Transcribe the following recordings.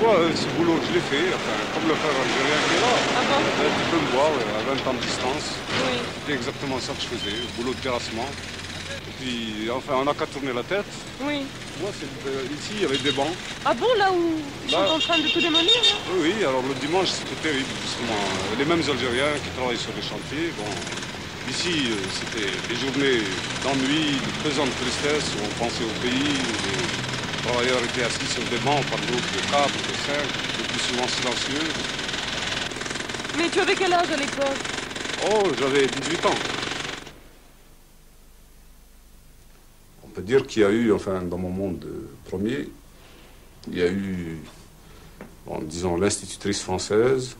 vois, ce boulot, je l'ai fait, enfin, comme le frère algérien qui est là. Ah bon? Tu peux me voir à 20 ans de distance. Oui. C'était exactement ça que je faisais, le boulot de terrassement. Et puis, enfin, on n'a qu'à tourner la tête. Oui. Moi, ici, il y avait des bancs. Ah bon, là où ils sont en train de tout démolir, là? Oui, alors le dimanche, c'était terrible, justement. Les mêmes Algériens qui travaillent sur les chantiers. Bon, ici, c'était des journées d'ennui, de pesante tristesse, où on pensait au pays, où les travailleurs étaient assis sur des bancs par groupe de 4, de 5, le plus souvent silencieux. Mais tu avais quel âge à l'époque? Oh, j'avais 18 ans. On peut dire qu'il y a eu, enfin, dans mon monde premier, il y a eu, bon, disons, l'institutrice française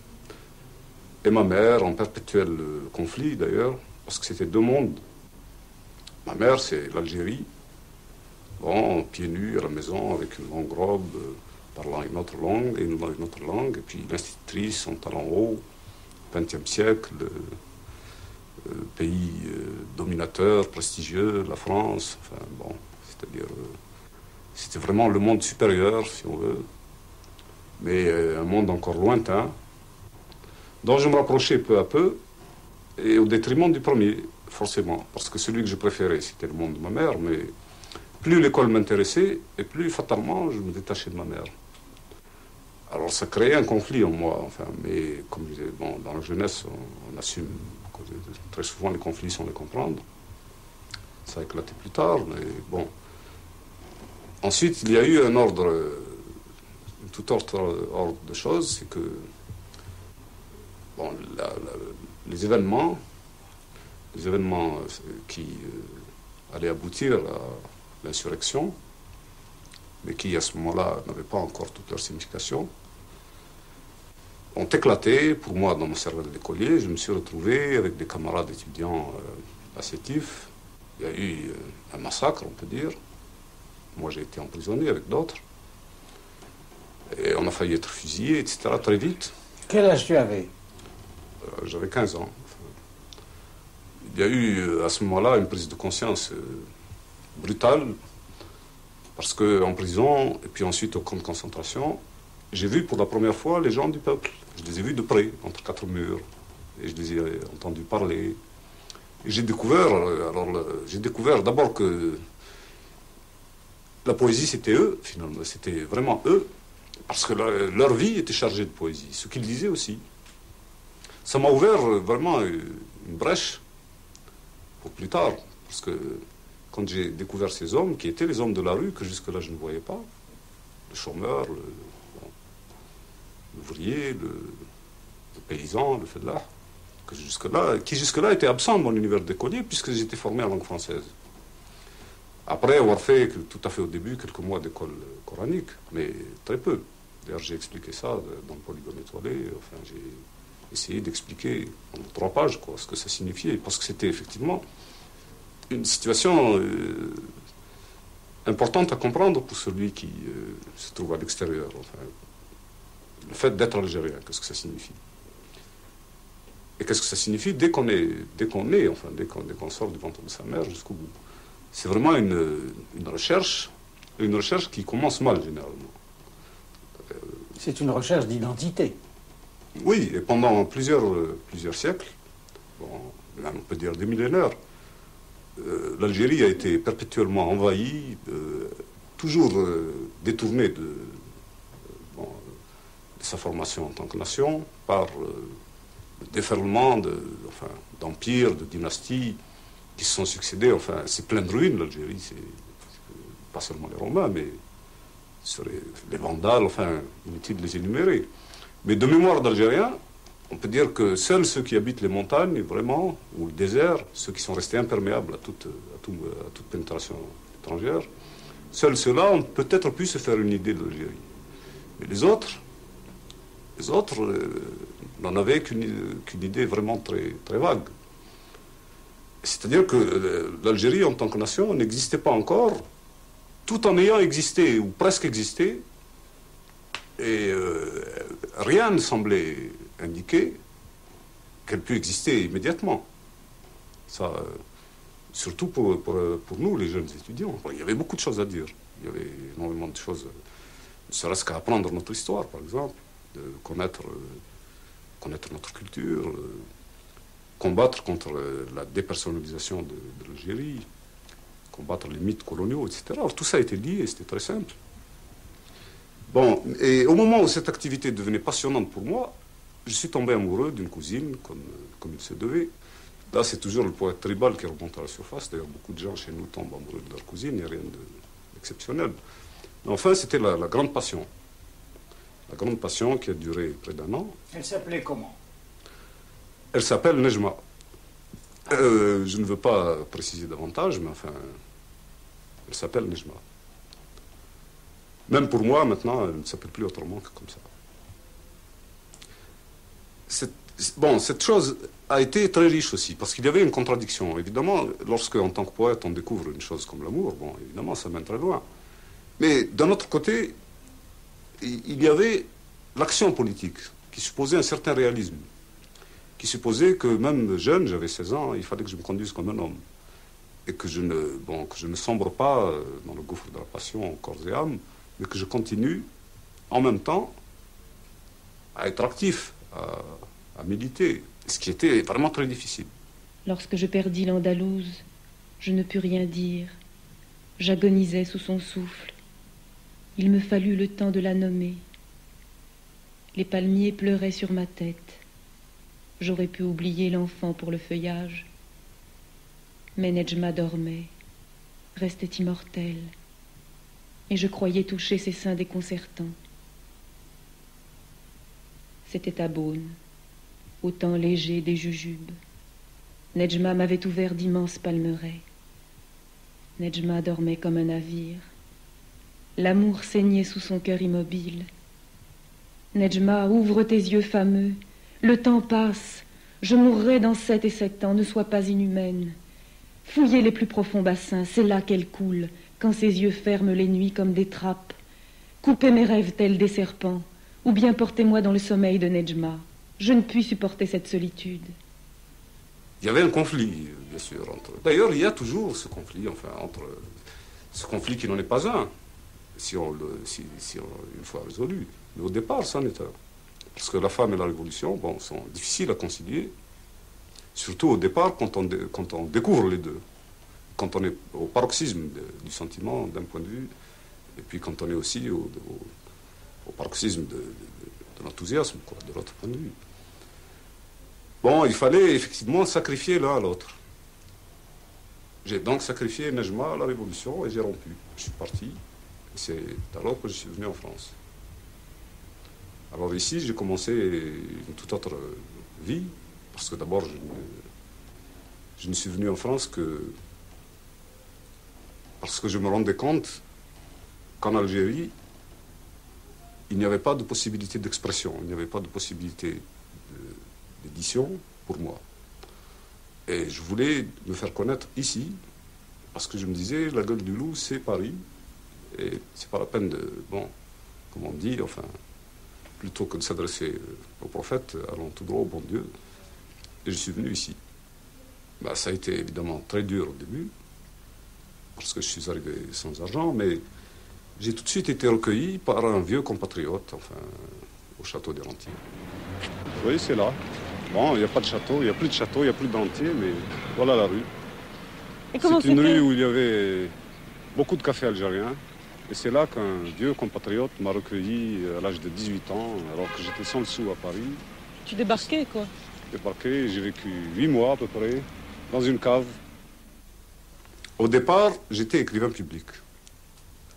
et ma mère, en perpétuel conflit d'ailleurs, parce que c'était deux mondes. Ma mère, c'est l'Algérie, bon, pieds nus à la maison, avec une longue robe, parlant une autre langue, et une autre langue, et puis l'institutrice, son talent haut, 20e siècle, pays dominateur, prestigieux, la France, enfin bon, c'est-à-dire, c'était vraiment le monde supérieur, si on veut, mais un monde encore lointain, dont je me rapprochais peu à peu, et au détriment du premier, forcément, parce que celui que je préférais, c'était le monde de ma mère, mais plus l'école m'intéressait, et plus fatalement, je me détachais de ma mère. Alors ça créait un conflit en moi, enfin, mais comme je disais, bon, dans la jeunesse, on assume que très souvent les conflits sans les comprendre. Ça a éclaté plus tard, mais bon. Ensuite, il y a eu un ordre, tout autre ordre de choses, c'est que bon, les événements qui allaient aboutir à l'insurrection, mais qui à ce moment-là n'avaient pas encore toute leur signification, ont éclaté pour moi dans mon cerveau d'écolier. Je me suis retrouvé avec des camarades étudiants à Sétif. Il y a eu un massacre, on peut dire. Moi, j'ai été emprisonné avec d'autres. Et on a failli être fusillé, etc., très vite. Quel âge tu avais? J'avais 15 ans. Il y a eu à ce moment-là une prise de conscience brutale, parce qu'en prison, et puis ensuite au camp de concentration, j'ai vu pour la première fois les gens du peuple. Je les ai vus de près, entre quatre murs, et je les ai entendus parler. Et j'ai découvert d'abord que la poésie, c'était eux, finalement, c'était vraiment eux, parce que leur vie était chargée de poésie, ce qu'ils disaient aussi. Ça m'a ouvert vraiment une brèche pour plus tard, parce que quand j'ai découvert ces hommes, qui étaient les hommes de la rue, que jusque-là je ne voyais pas, le chômeur, l'ouvrier, le paysan, le fellah, qui jusque-là était absent de mon univers d'écolier, puisque j'étais formé en langue française. Après avoir fait, tout à fait au début, quelques mois d'école coranique, mais très peu. D'ailleurs, j'ai expliqué ça dans le polygone étoilé. Enfin, j'ai essayé d'expliquer en 3 pages ce que ça signifiait, parce que c'était effectivement une situation importante à comprendre pour celui qui se trouve à l'extérieur. Enfin, le fait d'être algérien, qu'est-ce que ça signifie? Et qu'est-ce que ça signifie dès qu'on sort du ventre de sa mère jusqu'au bout? C'est vraiment une recherche qui commence mal, généralement. C'est une recherche d'identité. Oui, et pendant plusieurs siècles, bon, on peut dire des millénaires, l'Algérie a été perpétuellement envahie, toujours détournée de sa formation en tant que nation par le déferlement d'empires, de dynasties qui se sont succédés. Enfin, c'est plein de ruines, l'Algérie. C'est pas seulement les Romains, mais les Vandales, enfin, inutile de les énumérer. Mais de mémoire d'Algériens, on peut dire que seuls ceux qui habitent les montagnes, vraiment, ou le désert, ceux qui sont restés imperméables à toute pénétration étrangère, seuls ceux-là ont peut-être pu se faire une idée de l'Algérie. Mais les autres n'en avaient qu'une idée vraiment très, très vague. C'est-à-dire que l'Algérie, en tant que nation, n'existait pas encore, tout en ayant existé, ou presque existé, et rien ne semblait indiquer qu'elle pût exister immédiatement. Ça, surtout pour nous, les jeunes étudiants. Il y avait beaucoup de choses à dire. Il y avait énormément de choses ne serait-ce qu'à apprendre notre histoire, par exemple, de connaître notre culture, combattre contre la dépersonnalisation de l'Algérie, combattre les mythes coloniaux, etc. Alors tout ça a été lié, c'était très simple. Bon, et au moment où cette activité devenait passionnante pour moi, je suis tombé amoureux d'une cousine, comme il se devait. Là, c'est toujours le poète tribal qui remonte à la surface. D'ailleurs, beaucoup de gens chez nous tombent amoureux de leur cousine, il n'y a rien d'exceptionnel. Mais enfin, c'était la grande passion. La grande passion qui a duré près d'1 an. Elle s'appelait comment? Elle s'appelle Nejma. Je ne veux pas préciser davantage, mais enfin, elle s'appelle Nejma. Même pour moi, maintenant, elle ne s'appelle plus autrement que comme ça. Cette chose a été très riche aussi, parce qu'il y avait une contradiction. Évidemment, lorsque, en tant que poète, on découvre une chose comme l'amour, bon, évidemment, ça mène très loin. Mais d'un autre côté, il y avait l'action politique, qui supposait un certain réalisme, qui supposait que même jeune, j'avais 16 ans, il fallait que je me conduise comme un homme, et que je ne sombre pas dans le gouffre de la passion, corps et âme, mais que je continue, en même temps, à être actif, à militer, ce qui était vraiment très difficile. Lorsque je perdis l'Andalouse, je ne pus rien dire. J'agonisais sous son souffle. Il me fallut le temps de la nommer. Les palmiers pleuraient sur ma tête. J'aurais pu oublier l'enfant pour le feuillage. Mais Nejma dormait, restait immortelle, et je croyais toucher ses seins déconcertants. C'était à Beaune, au temps léger des jujubes. Nejma m'avait ouvert d'immenses palmeraies. Nejma dormait comme un navire. L'amour saignait sous son cœur immobile. Nejma, ouvre tes yeux fameux. Le temps passe. Je mourrai dans 7 et 7 ans. Ne sois pas inhumaine. Fouillez les plus profonds bassins. C'est là qu'elle coule, quand ses yeux ferment les nuits comme des trappes. Coupez mes rêves tels des serpents. Ou bien portez-moi dans le sommeil de Nejma. Je ne puis supporter cette solitude. Il y avait un conflit, bien sûr, entre... D'ailleurs, il y a toujours ce conflit, enfin, entre... Ce conflit qui n'en est pas un, une fois résolu. Mais au départ, c'en est un. Parce que la femme et la révolution, bon, sont difficiles à concilier. Surtout au départ, quand on découvre les deux. Quand on est au paroxysme du sentiment, d'un point de vue, et puis quand on est aussi au paroxysme de l'enthousiasme, quoi, de l'autre point de vue. Bon, il fallait effectivement sacrifier l'un à l'autre. J'ai donc sacrifié Nejma à la Révolution et j'ai rompu. Je suis parti. C'est alors que je suis venu en France. Alors ici, j'ai commencé une toute autre vie, parce que d'abord, je ne suis venu en France que parce que je me rendais compte qu'en Algérie, il n'y avait pas de possibilité d'expression, il n'y avait pas de possibilité d'édition pour moi. Et je voulais me faire connaître ici, parce que je me disais, la gueule du loup, c'est Paris, et c'est pas la peine de, bon, comme on dit, enfin, plutôt que de s'adresser au prophète, allons tout droit au bon Dieu. Et je suis venu ici. Ben, ça a été évidemment très dur au début, parce que je suis arrivé sans argent, mais j'ai tout de suite été recueilli par un vieux compatriote, enfin, au château des Rentiers. Vous voyez, c'est là. Bon, il n'y a pas de château, il n'y a plus de château, il n'y a plus de Rentiers, mais voilà la rue. C'est une rue où il y avait beaucoup de cafés algériens. Et c'est là qu'un vieux compatriote m'a recueilli à l'âge de 18 ans, alors que j'étais sans le sou à Paris. Tu débarquais, quoi? Débarqué, j'ai vécu 8 mois à peu près, dans une cave. Au départ, j'étais écrivain public.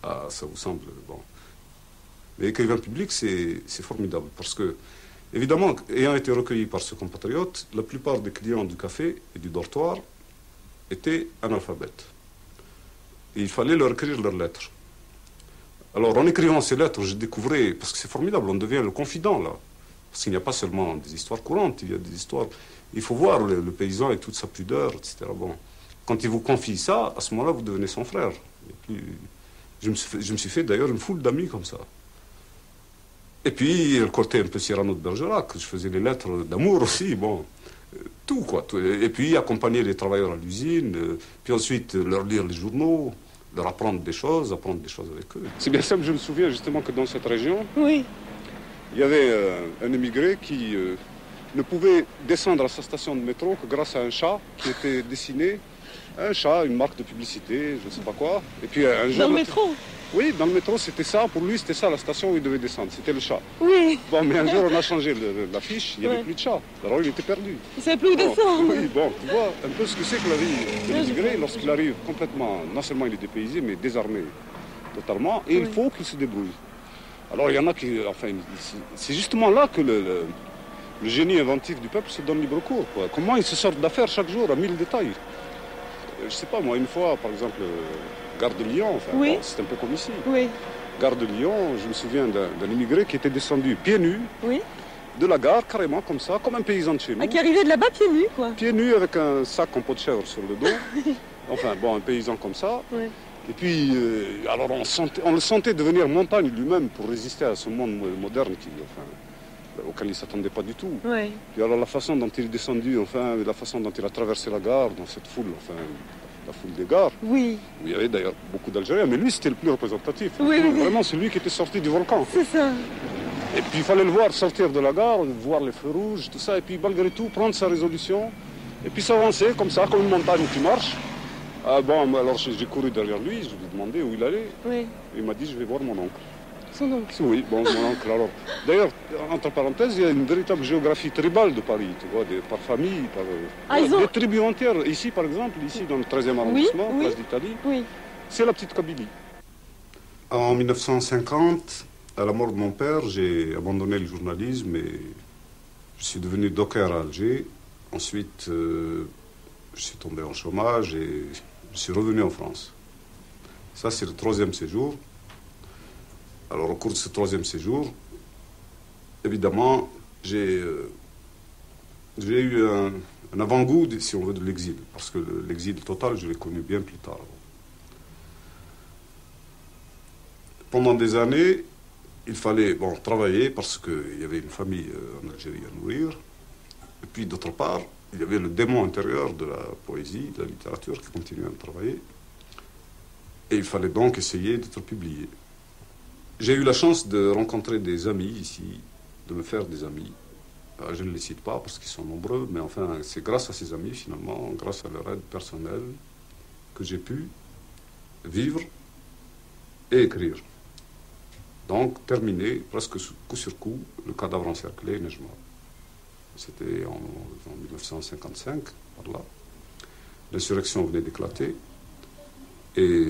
Ah, ça vous semble, bon. Mais écrivain public, c'est formidable, parce que, évidemment, ayant été recueilli par ce compatriote, la plupart des clients du café et du dortoir étaient analphabètes. Et il fallait leur écrire leurs lettres. Alors, en écrivant ces lettres, je découvrais, parce que c'est formidable, on devient le confident, là. Parce qu'il n'y a pas seulement des histoires courantes, il y a des histoires... Il faut voir le paysan et toute sa pudeur, etc. Bon, quand il vous confie ça, à ce moment-là, vous devenez son frère. Je me suis fait d'ailleurs une foule d'amis comme ça. Et puis, le côté un peu Cyrano de Bergerac, je faisais les lettres d'amour aussi, bon... Tout, quoi. Et puis, accompagner les travailleurs à l'usine, puis ensuite leur lire les journaux, leur apprendre des choses avec eux. C'est bien simple, je me souviens justement que dans cette région, Oui. il y avait un émigré qui ne pouvait descendre à sa station de métro que grâce à un chat qui était dessiné. Un chat, une marque de publicité, je ne sais pas quoi. Et puis un jour... Dans le métro? Oui, dans le métro, c'était ça. Pour lui, c'était ça la station où il devait descendre. C'était le chat. Oui. Bon, mais un jour, on a changé l'affiche, il n'y avait plus de chat. Alors, il était perdu. Il ne savait plus où Bon, descendre. oui, bon, tu vois un peu ce que c'est que la vie de l'immigré lorsqu'il arrive complètement... Non seulement il est dépaysé, mais désarmé totalement. Et il faut qu'il se débrouille. Alors, il y en a qui... Enfin, c'est justement là que le génie inventif du peuple se donne libre cours, quoi. Comment ils se sortent d'affaires chaque jour à 1000 détails. Je sais pas, moi, une fois, par exemple, gare de Lyon, enfin, bon, c'est un peu comme ici. Oui. Gare de Lyon, je me souviens d'un immigré qui était descendu pieds nus de la gare, carrément comme ça, comme un paysan de chez nous. Ah, qui arrivait de là-bas pieds nus, quoi. Pieds nus avec un sac en peau de chèvre sur le dos. Enfin, bon, un paysan comme ça. Oui. Et puis, alors on le sentait devenir montagne lui-même pour résister à ce monde moderne auquel il ne s'attendait pas du tout. Oui. Et alors la façon dont il est descendu, enfin, la façon dont il a traversé la gare, dans cette foule, enfin, la foule des gares, Oui. où il y avait d'ailleurs beaucoup d'Algériens, mais lui c'était le plus représentatif. Oui, oui. Vraiment celui qui était sorti du volcan. C'est ça. Et puis il fallait le voir sortir de la gare, voir les feux rouges, tout ça, et puis malgré tout prendre sa résolution, et puis s'avancer comme ça, comme une montagne qui marche. Ah bon, alors j'ai couru derrière lui, je lui ai demandé où il allait. Oui. Il m'a dit je vais voir mon oncle. Son oncle. Oui, bon, mon oncle alors. D'ailleurs, entre parenthèses, il y a une véritable géographie tribale de Paris, tu vois, par famille, par des tribus entières. Ici, par exemple, ici dans le 13e arrondissement, place d'Italie, c'est la petite Kabylie. En 1950, à la mort de mon père, j'ai abandonné le journalisme et je suis devenu docker à Alger. Ensuite, je suis tombé en chômage et je suis revenu en France. Ça, c'est le 3e séjour. Alors, au cours de ce 3e séjour, évidemment, j'ai eu un avant-goût, si on veut, de l'exil. Parce que l'exil total, je l'ai connu bien plus tard. Pendant des années, il fallait travailler parce qu'il y avait une famille en Algérie à nourrir. Et puis, d'autre part, il y avait le démon intérieur de la poésie, de la littérature qui continuait à travailler. Et il fallait donc essayer d'être publié. J'ai eu la chance de rencontrer des amis ici, de me faire des amis. Je ne les cite pas parce qu'ils sont nombreux, mais enfin, c'est grâce à ces amis, finalement, grâce à leur aide personnelle, que j'ai pu vivre et écrire. Donc, terminer, presque coup sur coup, le cadavre encerclé, Nejma. C'était en 1955, par là. L'insurrection venait d'éclater et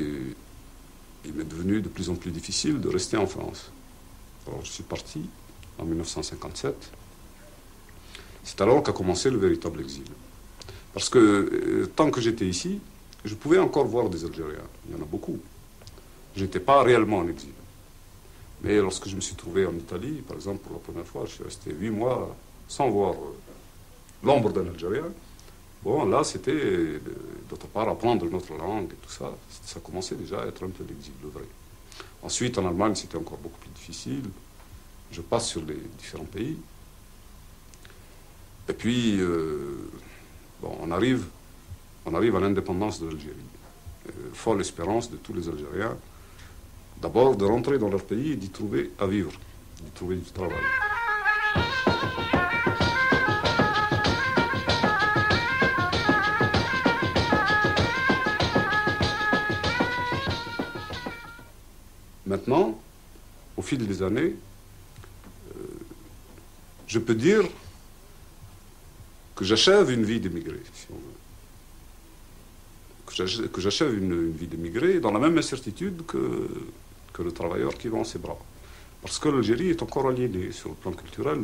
il m'est devenu de plus en plus difficile de rester en France. Alors je suis parti en 1957. C'est alors qu'a commencé le véritable exil. Parce que tant que j'étais ici, je pouvais encore voir des Algériens. Il y en a beaucoup. Je n'étais pas réellement en exil. Mais lorsque je me suis trouvé en Italie, par exemple, pour la première fois, je suis resté 8 mois sans voir l'ombre d'un Algérien. Bon, là, c'était, d'autre part, apprendre notre langue et tout ça. Ça commençait déjà à être un peu l'exil, le vrai. Ensuite, en Allemagne, c'était encore beaucoup plus difficile. Je passe sur les différents pays. Et puis, on arrive à l'indépendance de l'Algérie. Folle espérance de tous les Algériens, d'abord de rentrer dans leur pays et d'y trouver à vivre, d'y trouver du travail. Maintenant, au fil des années, je peux dire que j'achève une vie d'émigré, si on veut. Que j'achève une vie d'émigré dans la même incertitude que le travailleur qui vend ses bras. Parce que l'Algérie est encore aliénée sur le plan culturel.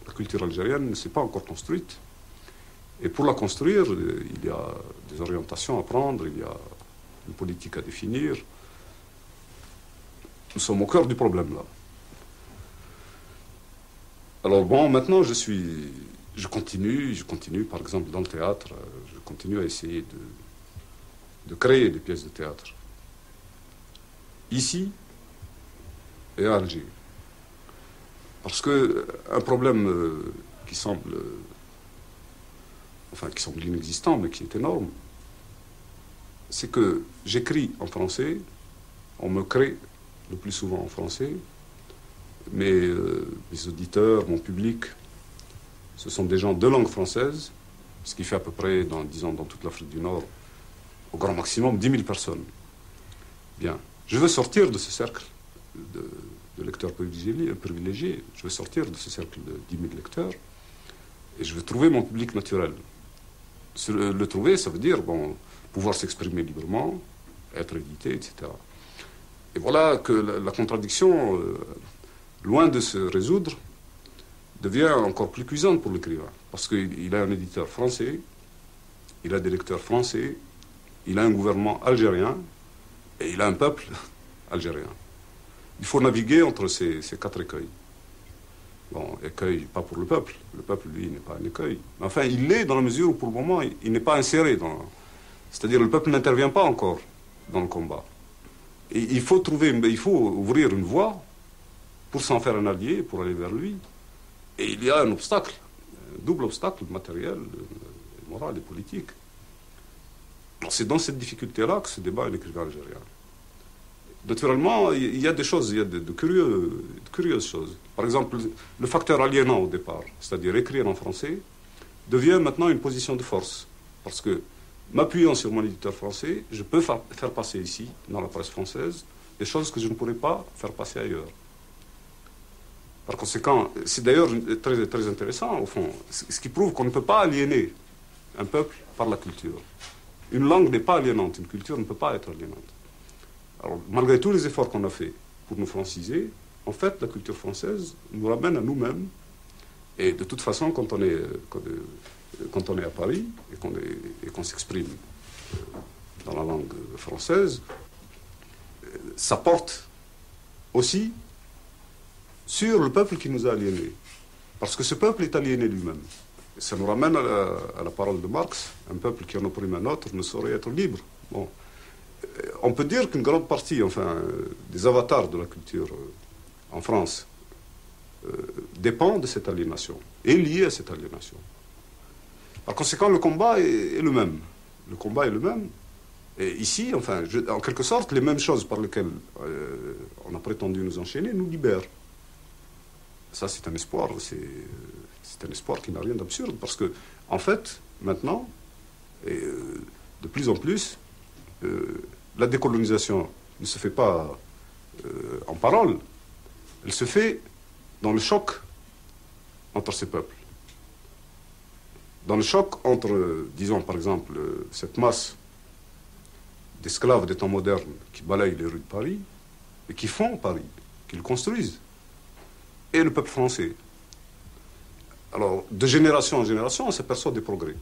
La culture algérienne ne s'est pas encore construite. Et pour la construire, il y a des orientations à prendre, il y a une politique à définir. Nous sommes au cœur du problème, là. Alors bon, maintenant, je continue, par exemple, dans le théâtre, je continue à essayer de créer des pièces de théâtre. Ici et à Alger. Parce que un problème qui semble inexistant, mais qui est énorme, c'est que j'écris en français, on me crée le plus souvent en français, mais mes auditeurs, mon public, ce sont des gens de langue française, ce qui fait à peu près, disons, dans toute l'Afrique du Nord, au grand maximum, 10 000 personnes. Bien. Je veux sortir de ce cercle de lecteurs privilégiés. Je veux sortir de ce cercle de 10 000 lecteurs et je veux trouver mon public naturel. Le trouver, ça veut dire pouvoir s'exprimer librement, être édité, etc. Et voilà que la contradiction, loin de se résoudre, devient encore plus cuisante pour l'écrivain. Parce qu'il a un éditeur français, il a des lecteurs français, il a un gouvernement algérien et il a un peuple algérien. Il faut naviguer entre ces 4 écueils. Bon, écueil, pas pour le peuple. Le peuple, lui, n'est pas un écueil. Mais enfin, il l'est dans la mesure où, pour le moment, il n'est pas inséré dans... C'est-à-dire, le peuple n'intervient pas encore dans le combat. Et il faut ouvrir une voie pour s'en faire un allié, pour aller vers lui. Et il y a un obstacle, un double obstacle matériel, moral et politique. C'est dans cette difficulté-là que se débat un écrivain algérien. Naturellement, il y a des choses, il y a de curieuses choses. Par exemple, le facteur aliénant au départ, c'est-à-dire écrire en français, devient maintenant une position de force. Parce que, m'appuyant sur mon éditeur français, je peux faire passer ici, dans la presse française, des choses que je ne pourrais pas faire passer ailleurs. Par conséquent, c'est d'ailleurs très, très intéressant, au fond, ce qui prouve qu'on ne peut pas aliéner un peuple par la culture. Une langue n'est pas aliénante, une culture ne peut pas être aliénante. Alors, malgré tous les efforts qu'on a faits pour nous franciser, en fait, la culture française nous ramène à nous-mêmes. Et de toute façon, quand on est à Paris et qu'on s'exprime dans la langue française, ça porte aussi sur le peuple qui nous a aliénés. Parce que ce peuple est aliéné lui-même. Ça nous ramène à la parole de Marx, un peuple qui en opprime un autre ne saurait être libre. Bon. On peut dire qu'une grande partie, des avatars de la culture en France dépend de cette aliénation, est lié à cette aliénation. Par conséquent, le combat est le même. Le combat est le même. Et ici, en quelque sorte, les mêmes choses par lesquelles on a prétendu nous enchaîner nous libèrent. Ça, c'est un espoir. C'est un espoir qui n'a rien d'absurde, parce que, en fait, maintenant, et de plus en plus, la décolonisation ne se fait pas en parole, elle se fait dans le choc entre ces peuples. Dans le choc entre, disons par exemple, cette masse d'esclaves des temps modernes qui balayent les rues de Paris et qui font Paris, qui le construisent, et le peuple français. Alors, de génération en génération, on s'aperçoit des progrès.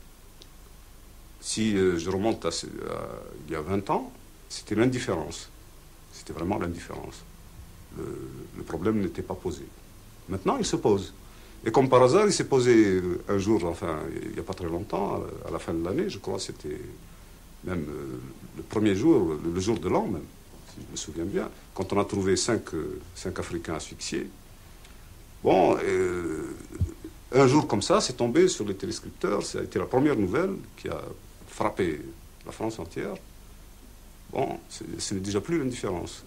Si je remonte à il y a 20 ans, c'était l'indifférence. C'était vraiment l'indifférence. Le problème n'était pas posé. Maintenant, il se pose. Et comme par hasard, il s'est posé un jour, il n'y a pas très longtemps, à la fin de l'année, je crois, c'était même le premier jour, le jour de l'an même, si je me souviens bien, quand on a trouvé 5 Africains asphyxiés. Bon, un jour comme ça, c'est tombé sur les téléscripteurs, ça a été la première nouvelle qui a frappé la France entière. Bon, ce n'est déjà plus l'indifférence.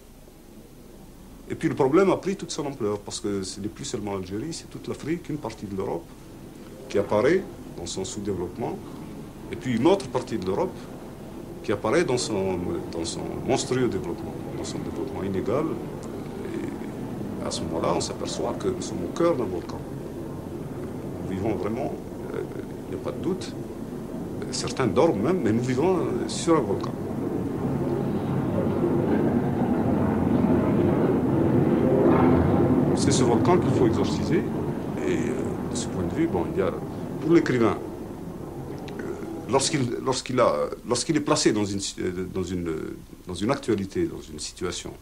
Et puis le problème a pris toute son ampleur, parce que ce n'est plus seulement l'Algérie, c'est toute l'Afrique, une partie de l'Europe qui apparaît dans son sous-développement, et puis une autre partie de l'Europe qui apparaît dans son monstrueux développement, dans son développement inégal. Et à ce moment-là, on s'aperçoit que nous sommes au cœur d'un volcan. Nous vivons vraiment, il n'y a pas de doute, certains dorment même, mais nous vivons sur un volcan. C'est ce volcan qu'il faut exorciser. Et de ce point de vue, il y a, pour l'écrivain, lorsqu'il est placé dans une actualité, dans une situation,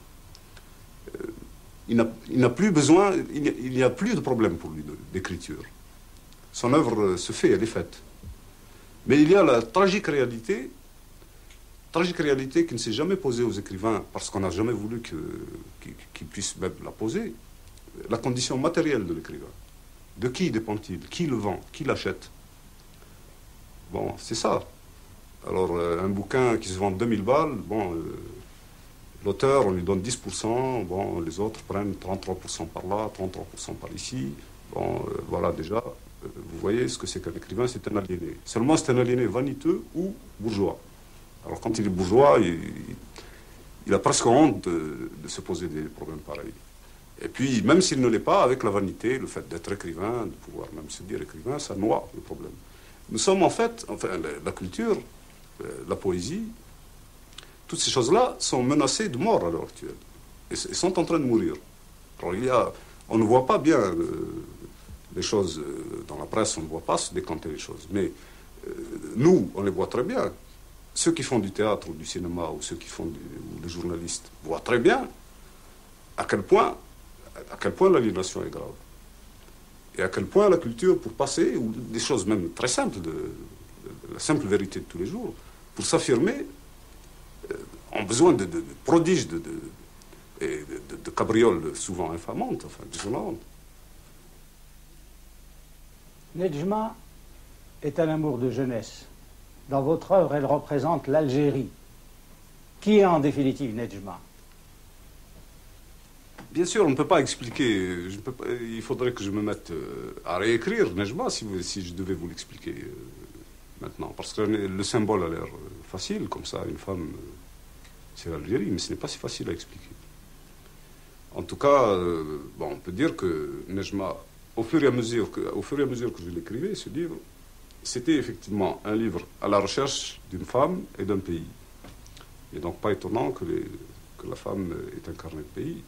il n'a plus besoin, il n'y a plus de problème pour lui d'écriture. Son œuvre se fait, elle est faite. Mais il y a la tragique réalité qui ne s'est jamais posée aux écrivains, parce qu'on n'a jamais voulu qu'ils puissent même la poser. La condition matérielle de l'écrivain. De qui dépend-il? Qui le vend? Qui l'achète? Bon, c'est ça. Alors, un bouquin qui se vend 2000 balles, bon, l'auteur, on lui donne 10%, bon, les autres prennent 33% par là, 33% par ici. Bon, voilà déjà, vous voyez ce que c'est qu'un écrivain, c'est un aliéné. Seulement, c'est un aliéné vaniteux ou bourgeois. Alors, quand il est bourgeois, il a presque honte de se poser des problèmes pareils. Et puis, même s'il ne l'est pas, avec la vanité, le fait d'être écrivain, de pouvoir même se dire écrivain, ça noie le problème. Nous sommes en fait, enfin, la culture, la poésie, toutes ces choses-là sont menacées de mort à l'heure actuelle et sont en train de mourir. Alors on ne voit pas bien les choses dans la presse, on ne voit pas se décanter les choses, mais nous, on les voit très bien. Ceux qui font du théâtre ou du cinéma ou ceux qui font ou les journalistes voient très bien à quel point l'aliénation est grave et à quel point la culture, pour passer, ou des choses même très simples, de la simple vérité de tous les jours, pour s'affirmer, ont besoin de prodiges, de cabrioles souvent infamantes, enfin désolantes. Nedjma est un amour de jeunesse. Dans votre œuvre, elle représente l'Algérie. Qui est en définitive Nedjma? Bien sûr, on ne peut pas expliquer. Il faudrait que je me mette à réécrire Nedjma si je devais vous l'expliquer maintenant. Parce que le symbole a l'air facile, comme ça, une femme, c'est l'Algérie, mais ce n'est pas si facile à expliquer. En tout cas, bon, on peut dire que Nedjma, au fur et à mesure que je l'écrivais, ce livre, c'était effectivement un livre à la recherche d'une femme et d'un pays. Il n'est donc pas étonnant que la femme ait incarné le pays.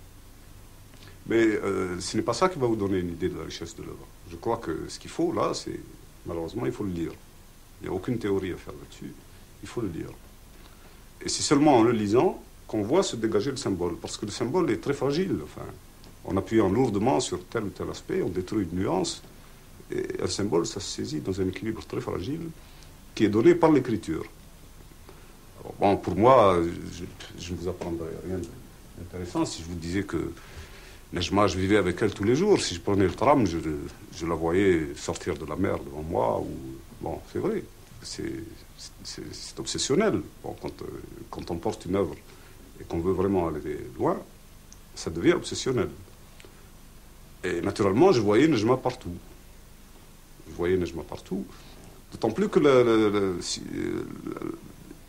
Mais ce n'est pas ça qui va vous donner une idée de la richesse de l'œuvre. Je crois que ce qu'il faut, là, c'est, malheureusement, il faut le lire. Il n'y a aucune théorie à faire là-dessus. Il faut le lire. Et c'est seulement en le lisant qu'on voit se dégager le symbole. Parce que le symbole est très fragile. Enfin, en appuyant lourdement sur tel ou tel aspect, on détruit une nuance. Et un symbole, ça se saisit dans un équilibre très fragile qui est donné par l'écriture. Alors, bon, pour moi, je ne vous apprendrai rien d'intéressant si je vous disais que Nedjma, je vivais avec elle tous les jours. Si je prenais le tram, je la voyais sortir de la mer devant moi. Bon, c'est vrai, c'est obsessionnel. Bon, quand on porte une œuvre et qu'on veut vraiment aller loin, ça devient obsessionnel. Et naturellement, je voyais Nedjma partout. D'autant plus que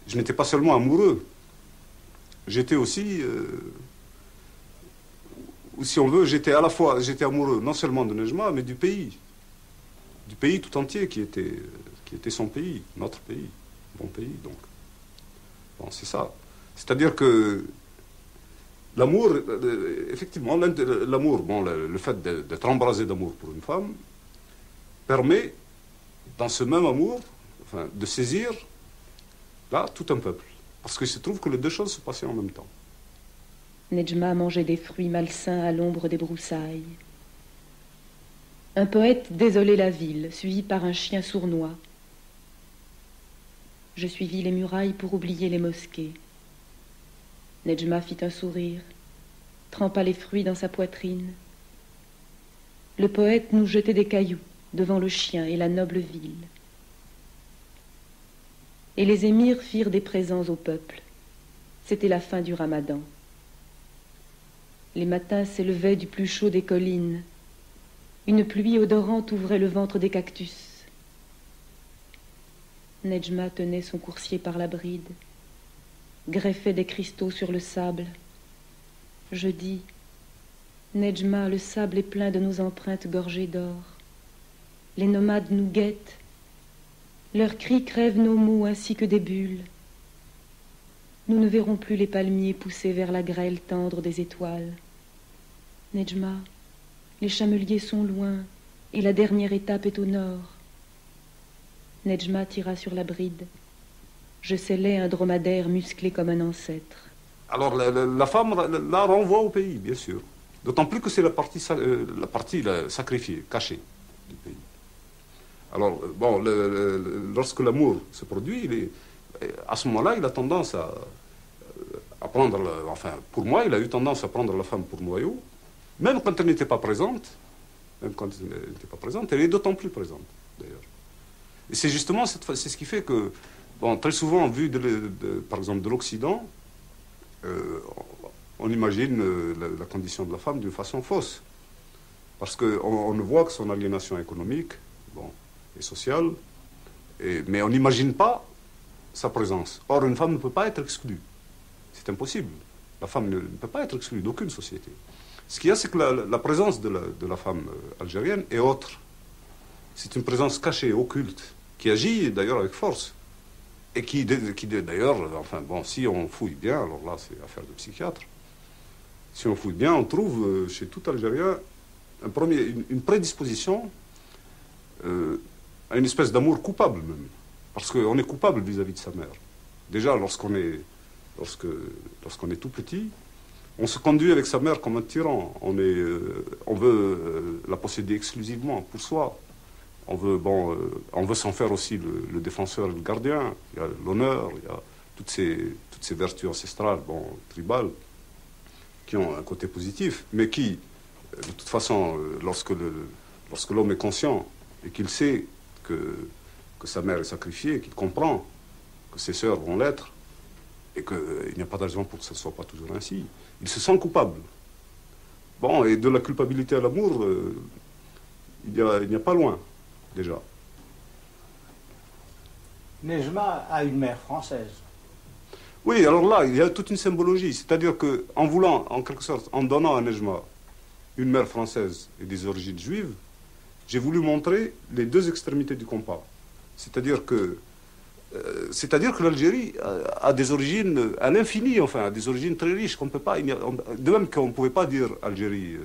je n'étais pas seulement amoureux. J'étais aussi... ou si on veut, j'étais amoureux non seulement de Nedjma, mais du pays tout entier qui était son pays, notre pays, mon pays, donc. Bon, c'est ça. C'est-à-dire que l'amour, effectivement, l'amour, bon, le fait d'être embrasé d'amour pour une femme, permet, dans ce même amour, enfin, de saisir, là, tout un peuple. Parce qu'il se trouve que les deux choses se passaient en même temps. Nedjma mangeait des fruits malsains à l'ombre des broussailles. Un poète désolait la ville, suivi par un chien sournois. Je suivis les murailles pour oublier les mosquées. Nedjma fit un sourire, trempa les fruits dans sa poitrine. Le poète nous jetait des cailloux devant le chien et la noble ville. Et les émirs firent des présents au peuple. C'était la fin du ramadan. Les matins s'élevaient du plus chaud des collines. Une pluie odorante ouvrait le ventre des cactus. Nedjma tenait son coursier par la bride, greffait des cristaux sur le sable. Je dis, Nedjma, le sable est plein de nos empreintes gorgées d'or. Les nomades nous guettent. Leurs cris crèvent nos mots ainsi que des bulles. Nous ne verrons plus les palmiers pousser vers la grêle tendre des étoiles. Nedjma, les chameliers sont loin et la dernière étape est au nord. Nedjma tira sur la bride. Je scellais un dromadaire musclé comme un ancêtre. Alors la femme la renvoie au pays, bien sûr. D'autant plus que c'est la partie sacrifiée, cachée du pays. Alors, bon, lorsque l'amour se produit, à ce moment-là, il a tendance à prendre... enfin, pour moi, il a eu tendance à prendre la femme pour noyau, même quand elle n'était pas présente. Elle est d'autant plus présente, d'ailleurs. Et c'est justement c'est ce qui fait que Bon, très souvent, vu par exemple de l'Occident, on imagine la condition de la femme d'une façon fausse. Parce qu'on ne voit que son aliénation économique, bon, et sociale, mais on n'imagine pas sa présence. Or, une femme ne peut pas être exclue. C'est impossible. La femme ne peut pas être exclue d'aucune société. Ce qu'il y a, c'est que la présence de la femme algérienne est autre. C'est une présence cachée, occulte, qui agit d'ailleurs avec force. Et qui d'ailleurs, enfin bon, si on fouille bien, alors là c'est affaire de psychiatre, si on fouille bien, on trouve chez tout Algérien une prédisposition à une espèce d'amour coupable même. Parce qu'on est coupable vis-à-vis de sa mère. Déjà, lorsqu'on est tout petit, on se conduit avec sa mère comme un tyran. On veut la posséder exclusivement pour soi. On veut s'en faire aussi le défenseur et le gardien. Il y a l'honneur, il y a toutes ces vertus ancestrales, bon, tribales, qui ont un côté positif, mais qui, de toute façon, lorsque l'homme est conscient et qu'il sait que sa mère est sacrifiée, qu'il comprend que ses sœurs vont l'être, et qu'il n'y a pas de raison pour que ce ne soit pas toujours ainsi, il se sent coupable. Bon, et de la culpabilité à l'amour, il n'y a pas loin, déjà. Nejma a une mère française. Oui, alors là, il y a toute une symbologie. C'est-à-dire qu'en voulant, en quelque sorte, en donnant à Nejma une mère française et des origines juives, j'ai voulu montrer les deux extrémités du compas. C'est-à-dire que l'Algérie a des origines à l'infini, enfin, a des origines très riches qu'on peut pas. De même qu'on ne pouvait pas dire Algérie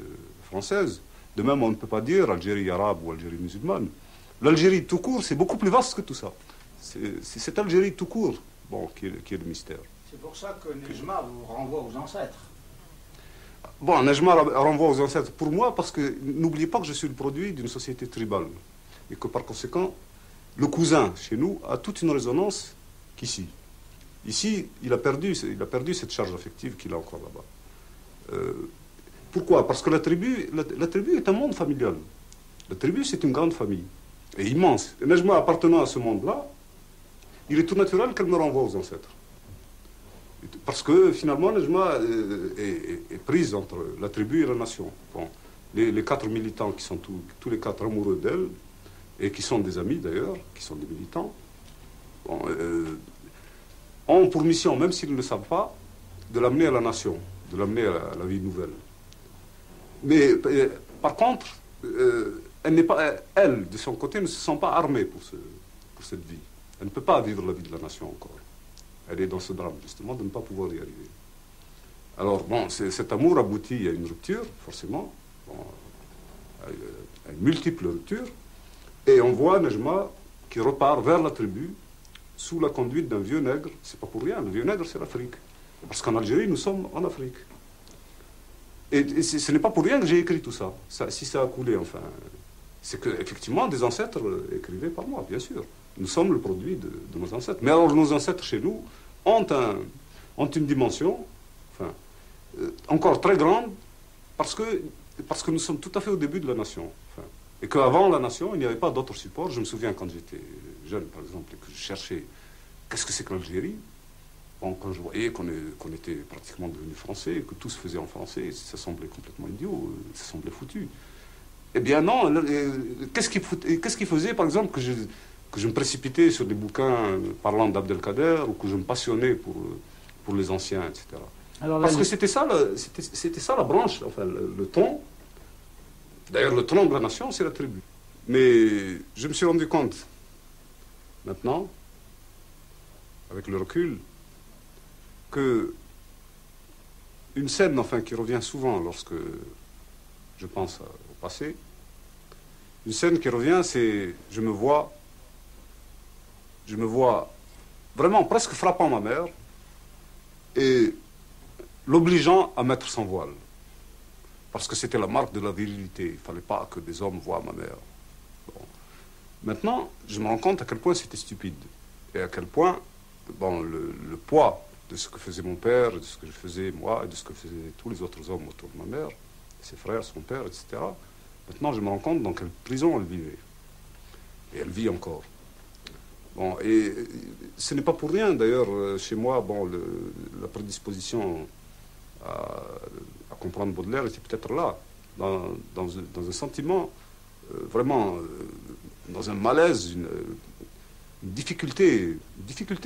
française, de même on ne peut pas dire Algérie arabe ou Algérie musulmane. L'Algérie tout court, c'est beaucoup plus vaste que tout ça. C'est cette Algérie tout court, bon, qui est le mystère. C'est pour ça que Nejma vous renvoie aux ancêtres. Bon, Nejma renvoie aux ancêtres pour moi, parce que n'oubliez pas que je suis le produit d'une société tribale. Et que par conséquent, le cousin, chez nous, a toute une résonance qu'ici. Ici, il a perdu cette charge affective qu'il a encore là-bas. Pourquoi? Parce que la tribu est un monde familial. La tribu, c'est une grande famille, et immense. Et Nejma, appartenant à ce monde-là, il est tout naturel qu'elle me renvoie aux ancêtres. Parce que finalement, Nejma est prise entre la tribu et la nation. Bon, les quatre militants qui sont tous les quatre amoureux d'elle, et qui sont des amis d'ailleurs, qui sont des militants, bon, ont pour mission, même s'ils ne le savent pas, de l'amener à la nation, de l'amener à la vie nouvelle. Mais par contre, elle, de son côté, ne se sent pas armée pour cette vie. Elle ne peut pas vivre la vie de la nation encore. Elle est dans ce drame, justement, de ne pas pouvoir y arriver. Alors, bon, cet amour aboutit à une rupture, forcément, bon, à une multiple rupture, et on voit Nejma qui repart vers la tribu sous la conduite d'un vieux nègre. C'est pas pour rien, le vieux nègre, c'est l'Afrique. Parce qu'en Algérie, nous sommes en Afrique. Et ce n'est pas pour rien que j'ai écrit tout ça. Si ça a coulé, enfin, c'est qu'effectivement, des ancêtres écrivaient par moi, bien sûr. Nous sommes le produit de nos ancêtres. Mais alors, nos ancêtres, chez nous, ont une dimension, enfin, encore très grande, parce que nous sommes tout à fait au début de la nation. Enfin, et qu'avant la nation, il n'y avait pas d'autre support. Je me souviens quand j'étais jeune, par exemple, et que je cherchais qu'est-ce que c'est que l'Algérie. Bon, quand je voyais qu'on était pratiquement devenus français, que tout se faisait en français, ça semblait complètement idiot, ça semblait foutu. Eh bien non, qu'est-ce qui faisait, par exemple, que je me précipitais sur des bouquins parlant d'Abdelkader, ou que je me passionnais pour les anciens, etc. Alors, parce que c'était ça la branche, enfin le tronc. D'ailleurs, le tronc de la nation, c'est la tribu. Mais je me suis rendu compte, maintenant, avec le recul, que une scène, enfin, qui revient souvent lorsque je pense au passé, une scène qui revient, c'est je me vois vraiment presque frappant ma mère et l'obligeant à mettre son voile. Parce que c'était la marque de la virilité. Il ne fallait pas que des hommes voient ma mère. Bon. Maintenant, je me rends compte à quel point c'était stupide. Et à quel point, bon, le poids de ce que faisait mon père, de ce que je faisais moi, et de ce que faisaient tous les autres hommes autour de ma mère, ses frères, son père, etc. Maintenant, je me rends compte dans quelle prison elle vivait. Et elle vit encore. Bon, et ce n'est pas pour rien, d'ailleurs, chez moi, bon, la prédisposition à comprendre Baudelaire était peut-être là, dans un sentiment, vraiment, dans un malaise, une difficulté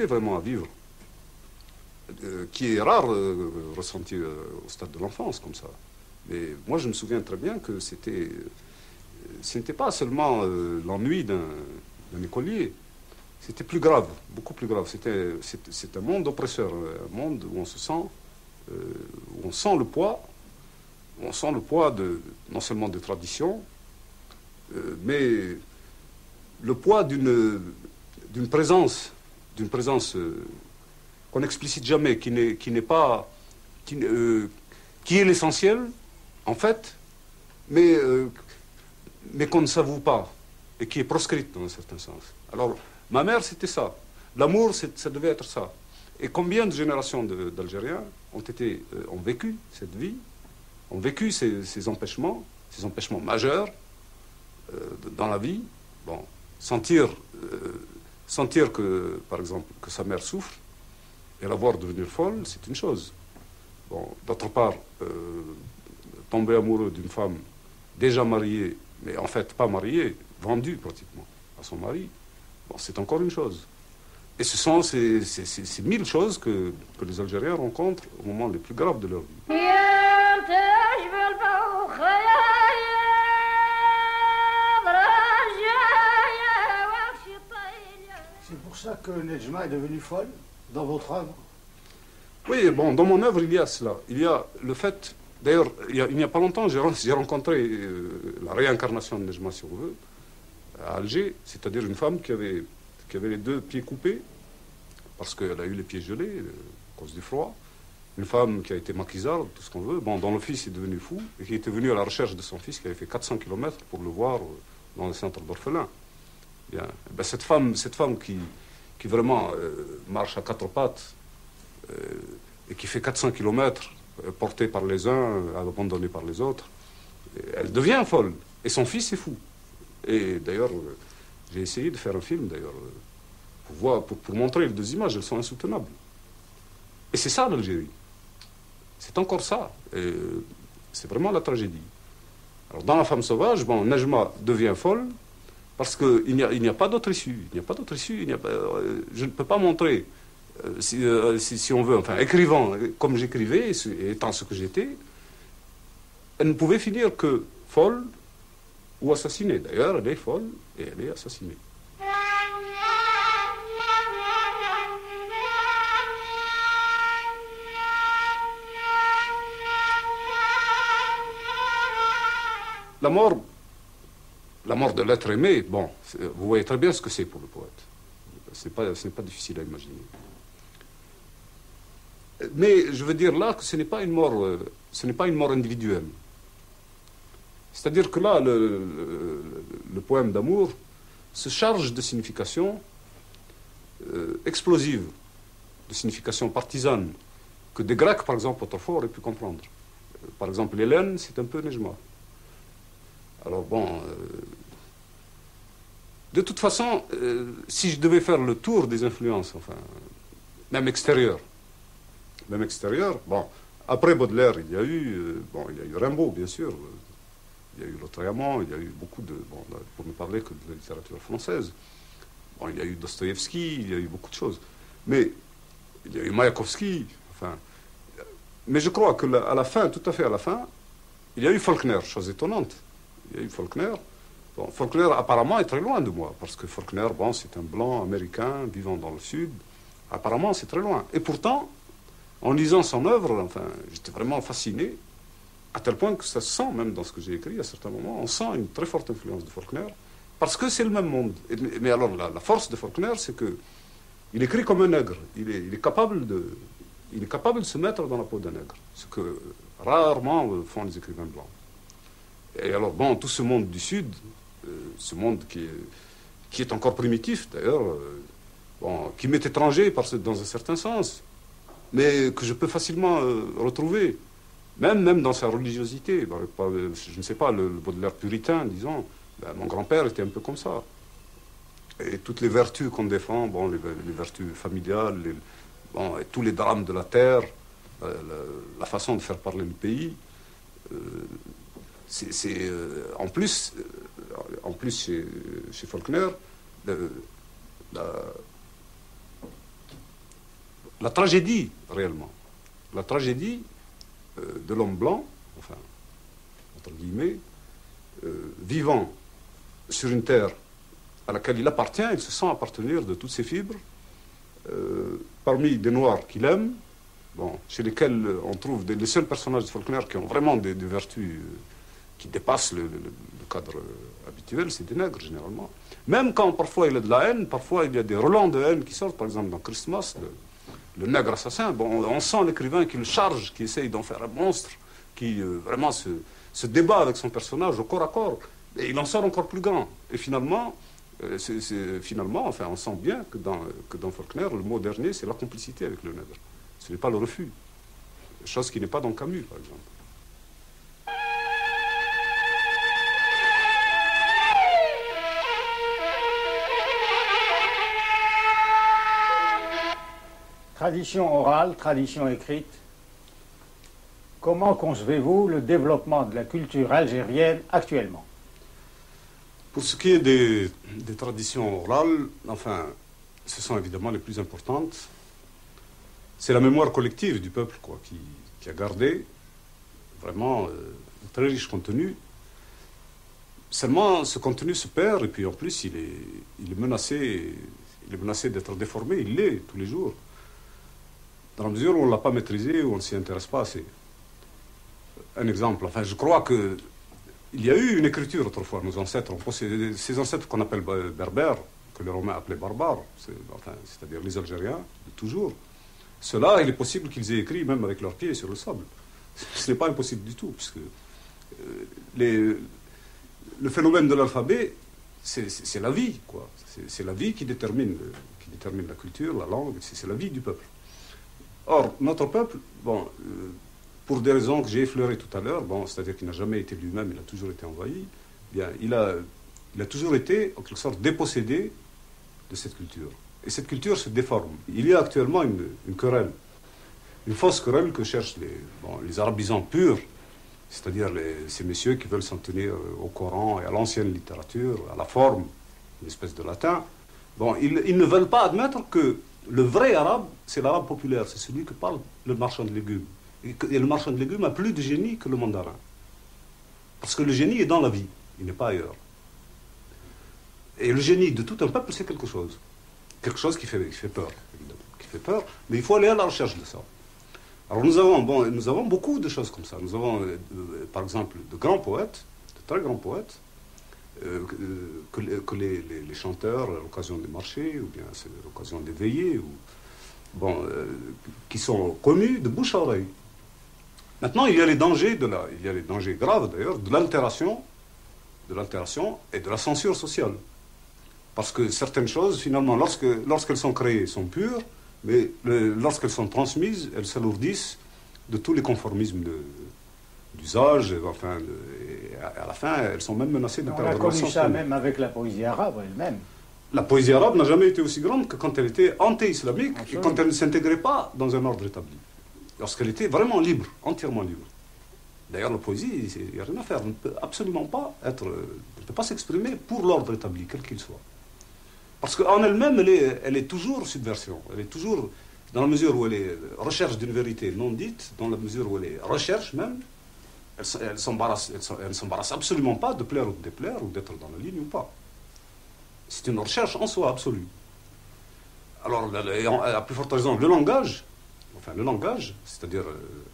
vraiment à vivre, qui est rare ressentie au stade de l'enfance, comme ça. Mais moi, je me souviens très bien que ce n'était pas seulement l'ennui d'un écolier. C'était plus grave, beaucoup plus grave. C'est un monde oppresseur, un monde où on se sent, où on sent le poids, non seulement des traditions, mais le poids d'une présence qu'on n'explicite jamais, qui n'est pas, qui est l'essentiel, en fait, mais qu'on ne s'avoue pas, et qui est proscrite dans un certain sens. Alors, ma mère, c'était ça. L'amour, ça devait être ça. Et combien de générations d'Algériens ont vécu cette vie, ont vécu ces empêchements majeurs dans la vie. Bon, sentir que, par exemple, que sa mère souffre et la voir devenir folle, c'est une chose. Bon, d'autre part, tomber amoureux d'une femme déjà mariée, mais en fait pas mariée, vendue pratiquement à son mari, bon, c'est encore une chose. Et ce sont ces 1000 choses que les Algériens rencontrent au moment les plus graves de leur vie. C'est pour ça que Nedjma est devenue folle dans votre œuvre? Oui, bon, dans mon œuvre, il y a cela. Il y a le fait... D'ailleurs, il n'y a pas longtemps, j'ai rencontré la réincarnation de Nedjma, si on veut, à Alger, c'est-à-dire une femme qui avait les 2 pieds coupés, parce qu'elle a eu les pieds gelés à cause du froid. Une femme qui a été maquisarde, tout ce qu'on veut, bon, dont le fils est devenu fou, et qui était venu à la recherche de son fils, qui avait fait 400 km pour le voir dans le centre d'orphelins. Bien. Ben, cette femme qui vraiment marche à 4 pattes, et qui fait 400 km, portée par les uns, abandonnée par les autres, elle devient folle. Et son fils est fou. Et d'ailleurs, j'ai essayé de faire un film, d'ailleurs, pour montrer les 2 images, elles sont insoutenables. Et c'est ça l'Algérie. C'est encore ça. Et c'est vraiment la tragédie. Alors dans La femme sauvage, bon, Nedjma devient folle parce qu'il n'y a pas d'autre issue. Il n'y a pas d'autre issue. Je ne peux pas montrer, si on veut, enfin, écrivant comme j'écrivais, et étant ce que j'étais, elle ne pouvait finir que folle ou assassinée. D'ailleurs, elle est folle et elle est assassinée. La mort de l'être aimé, bon, vous voyez très bien ce que c'est pour le poète. Ce n'est pas difficile à imaginer. Mais je veux dire là que ce n'est pas une mort individuelle. C'est-à-dire que là, le poème d'amour se charge de significations explosives, de significations partisanes, que des Grecs, par exemple, autrefois, auraient pu comprendre. Par exemple, Hélène, c'est un peu Nedjma. Alors bon, de toute façon, si je devais faire le tour des influences, enfin, même extérieures, bon, après Baudelaire, il y a eu Rimbaud, bien sûr, il y a eu Lautréamont, il y a eu beaucoup de, bon, pour ne parler que de la littérature française, bon, il y a eu Dostoïevski, il y a eu beaucoup de choses, mais il y a eu Mayakovsky, enfin, mais je crois que à la fin, tout à fait à la fin, il y a eu Faulkner, chose étonnante. Il y a eu Faulkner. Bon, Faulkner, apparemment, est très loin de moi, parce que Faulkner, bon, c'est un blanc américain vivant dans le Sud. Apparemment, c'est très loin. Et pourtant, en lisant son œuvre, enfin, j'étais vraiment fasciné, à tel point que ça se sent, même dans ce que j'ai écrit, à certains moments, on sent une très forte influence de Faulkner, parce que c'est le même monde. Mais alors, la force de Faulkner, c'est qu'il écrit comme un nègre. Il est capable de se mettre dans la peau d'un nègre, ce que rarement font les écrivains blancs. Et alors, bon, tout ce monde du Sud, ce monde qui est encore primitif, d'ailleurs, bon, qui m'est étranger dans un certain sens, mais que je peux facilement retrouver, même dans sa religiosité. Je ne sais pas, le Baudelaire puritain, disons, ben, mon grand-père était un peu comme ça. Et toutes les vertus qu'on défend, bon, les vertus familiales, bon, et tous les drames de la terre, la façon de faire parler le pays, en plus chez Faulkner, la tragédie, réellement. La tragédie de l'homme blanc, enfin, entre guillemets, vivant sur une terre à laquelle il appartient, il se sent appartenir de toutes ses fibres, parmi des Noirs qu'il aime, bon, chez lesquels on trouve les seuls personnages de Faulkner qui ont vraiment des vertus qui dépassent le cadre habituel, c'est des nègres, généralement. Même quand parfois il y a de la haine, parfois il y a des relents de haine qui sortent, par exemple dans Christmas, le nègre assassin, bon, on sent l'écrivain qui le charge, qui essaye d'en faire un monstre, qui vraiment se débat avec son personnage au corps à corps, et il en sort encore plus grand. Et finalement, enfin, on sent bien que dans Faulkner, le mot dernier, c'est la complicité avec le nègre. Ce n'est pas le refus. Chose qui n'est pas dans Camus, par exemple. Tradition orale, tradition écrite. Comment concevez-vous le développement de la culture algérienne actuellement? Pour ce qui est des traditions orales, enfin, ce sont évidemment les plus importantes. C'est la mémoire collective du peuple, quoi, qui a gardé vraiment un très riche contenu. Seulement, ce contenu se perd, et puis en plus, il est menacé d'être déformé. Il l'est tous les jours. Dans la mesure où on ne l'a pas maîtrisé, où on ne s'y intéresse pas assez. Un exemple, enfin, je crois que il y a eu une écriture autrefois, nos ancêtres ont possédé, ces ancêtres qu'on appelle berbères, que les Romains appelaient barbares, c'est-à-dire les Algériens, de toujours. Ceux-là, il est possible qu'ils aient écrit même avec leurs pieds sur le sable. Ce n'est pas impossible du tout, puisque le phénomène de l'alphabet, c'est la vie, quoi. C'est la vie qui détermine la culture, la langue, c'est la vie du peuple. Or, notre peuple, bon, pour des raisons que j'ai effleurées tout à l'heure, bon, c'est-à-dire qu'il n'a jamais été lui-même, il a toujours été envahi, bien, il a toujours été, en quelque sorte, dépossédé de cette culture. Et cette culture se déforme. Il y a actuellement une querelle, une fausse querelle que cherchent les arabisants purs, c'est-à-dire ces messieurs qui veulent s'en tenir au Coran et à l'ancienne littérature, à la forme, une espèce de latin. Bon, ils ne veulent pas admettre que le vrai arabe, c'est l'arabe populaire, c'est celui que parle le marchand de légumes. Et le marchand de légumes a plus de génie que le mandarin. Parce que le génie est dans la vie, il n'est pas ailleurs. Et le génie de tout un peuple, c'est quelque chose. Quelque chose qui fait peur, évidemment. Qui fait peur, mais il faut aller à la recherche de ça. Alors nous avons beaucoup de choses comme ça. Nous avons, par exemple, de grands poètes, de très grands poètes, que les chanteurs, à l'occasion des marchés, ou bien c'est à l'occasion des veillées, qui sont connus de bouche à oreille. Maintenant, il y a les dangers graves d'ailleurs, de l'altération et de la censure sociale. Parce que certaines choses, finalement, lorsqu'elles sont créées, sont pures, mais lorsqu'elles sont transmises, elles s'alourdissent de tous les conformismes d'usage, enfin, et à la fin, elles sont même menacées de perdre leur sens. On a connu ça même avec la poésie arabe elle-même. La poésie arabe n'a jamais été aussi grande que quand elle était anti-islamique et quand elle ne s'intégrait pas dans un ordre établi. Lorsqu'elle était vraiment libre, entièrement libre. D'ailleurs, la poésie, il n'y a rien à faire. Elle ne peut absolument pas elle ne peut pas s'exprimer pour l'ordre établi, quel qu'il soit. Parce qu'en elle-même, elle est toujours subversion. Elle est toujours, dans la mesure où elle est recherche d'une vérité non dite, dans la mesure où elle est recherche même, elle ne s'embarrasse absolument pas de plaire ou de déplaire, ou d'être dans la ligne ou pas. C'est une recherche en soi absolue. Alors, à plus forte raison, le langage, c'est-à-dire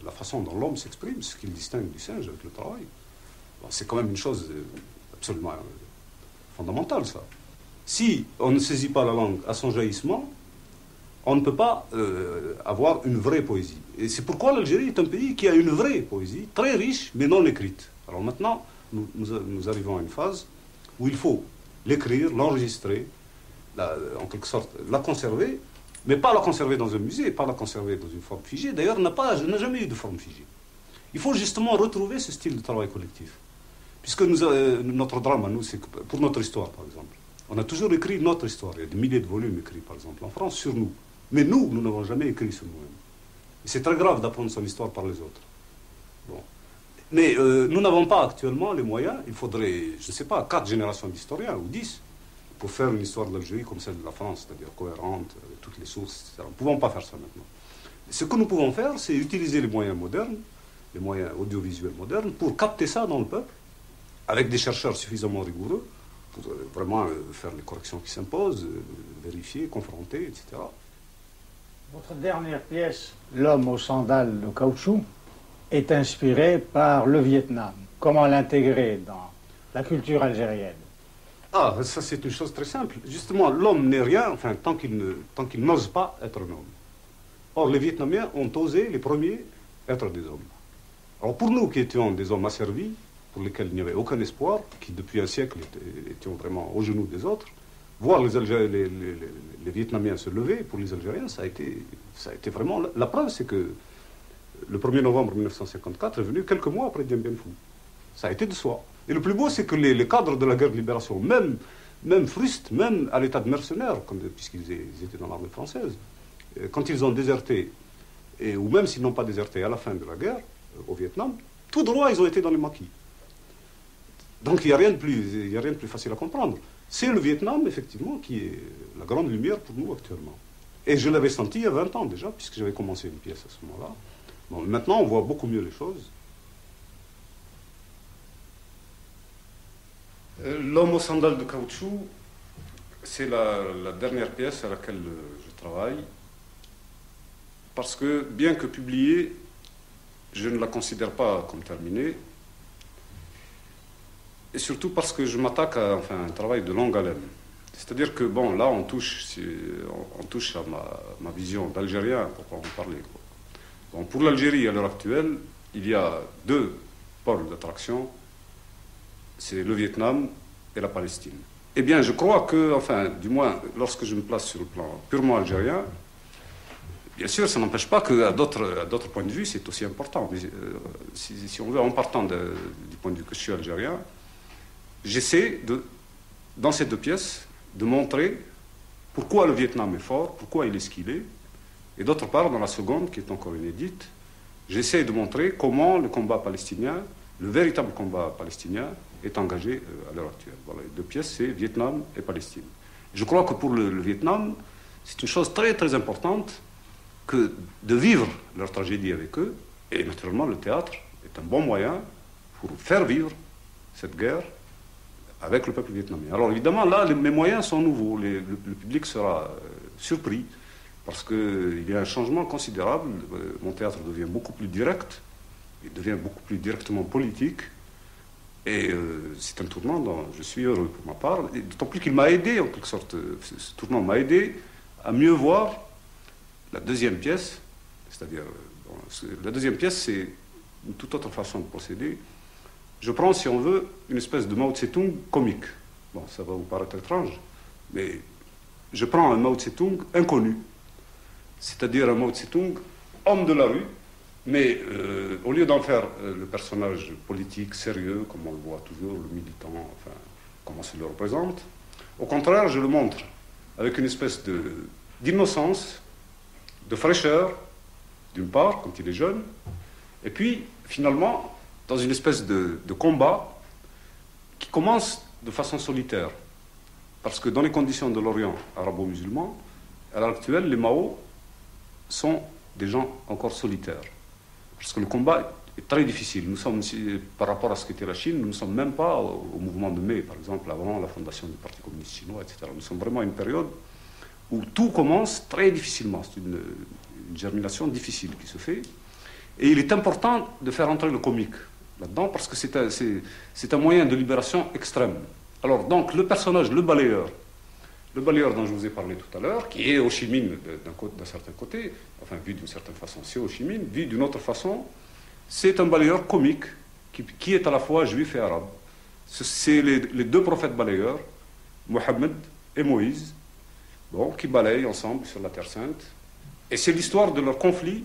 la façon dont l'homme s'exprime, ce qu'il distingue du singe avec le travail, c'est quand même une chose absolument fondamentale, ça. Si on ne saisit pas la langue à son jaillissement, on ne peut pas avoir une vraie poésie. Et c'est pourquoi l'Algérie est un pays qui a une vraie poésie, très riche, mais non écrite. Alors maintenant, nous arrivons à une phase où il faut l'écrire, l'enregistrer, en quelque sorte la conserver, mais pas la conserver dans un musée, pas la conserver dans une forme figée. D'ailleurs, n'a jamais eu de forme figée. Il faut justement retrouver ce style de travail collectif. Puisque notre drame, à nous, c'est que pour notre histoire, par exemple, On a toujours écrit notre histoire. Il y a des milliers de volumes écrits, par exemple, en France, sur nous. Mais nous n'avons jamais écrit sur nous-mêmes. Et c'est très grave d'apprendre son histoire par les autres. Bon. Mais nous n'avons pas actuellement les moyens. Il faudrait, je ne sais pas, 4 générations d'historiens, ou 10, pour faire une histoire de l'Algérie comme celle de la France, c'est-à-dire cohérente, avec toutes les sources, etc. Nous ne pouvons pas faire ça maintenant. Ce que nous pouvons faire, c'est utiliser les moyens modernes, les moyens audiovisuels modernes, pour capter ça dans le peuple, avec des chercheurs suffisamment rigoureux, pour vraiment faire les corrections qui s'imposent, vérifier, confronter, etc. Votre dernière pièce, L'homme aux sandales de caoutchouc, est inspirée par le Vietnam. Comment l'intégrer dans la culture algérienne? Ah, ça c'est une chose très simple. Justement, l'homme n'est rien, enfin, tant qu'il n'ose pas être un homme. Or, les Vietnamiens ont osé, les premiers, être des hommes. Alors, pour nous qui étions des hommes asservis, pour lesquels il n'y avait aucun espoir, qui depuis un siècle étions vraiment au genou des autres, voir les Vietnamiens se lever, pour les Algériens, ça a été vraiment... La preuve, c'est que le 1er novembre 1954 est venu quelques mois après Dien Bien Phu. Ça a été de soi. Et le plus beau, c'est que les cadres de la guerre de libération, même frustes, même à l'état de mercenaires, puisqu'ils étaient dans l'armée française, quand ils ont déserté, ou même s'ils n'ont pas déserté à la fin de la guerre, au Vietnam, tout droit, ils ont été dans les maquis. Donc il n'y a rien de plus facile à comprendre. C'est le Vietnam, effectivement, qui est la grande lumière pour nous actuellement. Et je l'avais senti il y a 20 ans déjà, puisque j'avais commencé une pièce à ce moment-là. Bon, maintenant, on voit beaucoup mieux les choses. L'homme aux sandales de caoutchouc, c'est la dernière pièce à laquelle je travaille. Parce que, bien que publiée, je ne la considère pas comme terminée. Et surtout parce que je m'attaque à un travail de longue haleine. C'est-à-dire que, bon, là, on touche à ma vision d'Algérien, pour en parler. Bon, pour l'Algérie, à l'heure actuelle, il y a 2 pôles d'attraction. C'est le Vietnam et la Palestine. Eh bien, je crois que, du moins, lorsque je me place sur le plan purement algérien, bien sûr, ça n'empêche pas qu'à d'autres points de vue, c'est aussi important. Mais, si on veut, en partant du point de vue que je suis algérien, j'essaie, dans ces 2 pièces, de montrer pourquoi le Vietnam est fort, pourquoi il est ce qu'il est. Et d'autre part, dans la seconde, qui est encore inédite, j'essaie de montrer comment le combat palestinien, le véritable combat palestinien, est engagé à l'heure actuelle. Voilà, les 2 pièces, c'est Vietnam et Palestine. Je crois que pour le Vietnam, c'est une chose très très importante que de vivre leur tragédie avec eux. Et naturellement, le théâtre est un bon moyen pour faire vivre cette guerre avec le peuple vietnamien. Alors évidemment, là, mes moyens sont nouveaux. Le public sera surpris parce qu'il y a un changement considérable. Mon théâtre devient beaucoup plus direct, il devient beaucoup plus directement politique. Et c'est un tournant dont je suis heureux pour ma part. D'autant plus qu'il m'a aidé, en quelque sorte, ce tournant m'a aidé à mieux voir la deuxième pièce. C'est-à-dire, la deuxième pièce, c'est une toute autre façon de procéder. Je prends, si on veut, une espèce de Mao Tse-tung comique. Bon, ça va vous paraître étrange, mais je prends un Mao Tse-tung inconnu. C'est-à-dire un Mao Tse-tung homme de la rue, mais au lieu d'en faire le personnage politique sérieux, comme on le voit toujours, le militant, comme on se le représente, au contraire, je le montre avec une espèce d'innocence, de fraîcheur, d'une part, quand il est jeune, et puis, finalement, dans une espèce de combat qui commence de façon solitaire. Parce que dans les conditions de l'Orient arabo-musulman, à l'heure actuelle, les Mao sont des gens encore solitaires. Parce que le combat est très difficile. Nous sommes, par rapport à ce qu'était la Chine, nous ne sommes même pas au mouvement de mai, par exemple, avant la fondation du Parti communiste chinois, etc. Nous sommes vraiment à une période où tout commence très difficilement. C'est une germination difficile qui se fait. Et il est important de faire entrer le comique là-dedans parce que c'est un moyen de libération extrême. Alors, donc, le personnage, le balayeur dont je vous ai parlé tout à l'heure, qui est Ho Chi Minh d'un certain côté, vu d'une certaine façon, c'est Ho Chi Minh, vu d'une autre façon, c'est un balayeur comique qui est à la fois juif et arabe. C'est les 2 prophètes balayeurs, Mohammed et Moïse, qui balayent ensemble sur la Terre Sainte. Et c'est l'histoire de leur conflit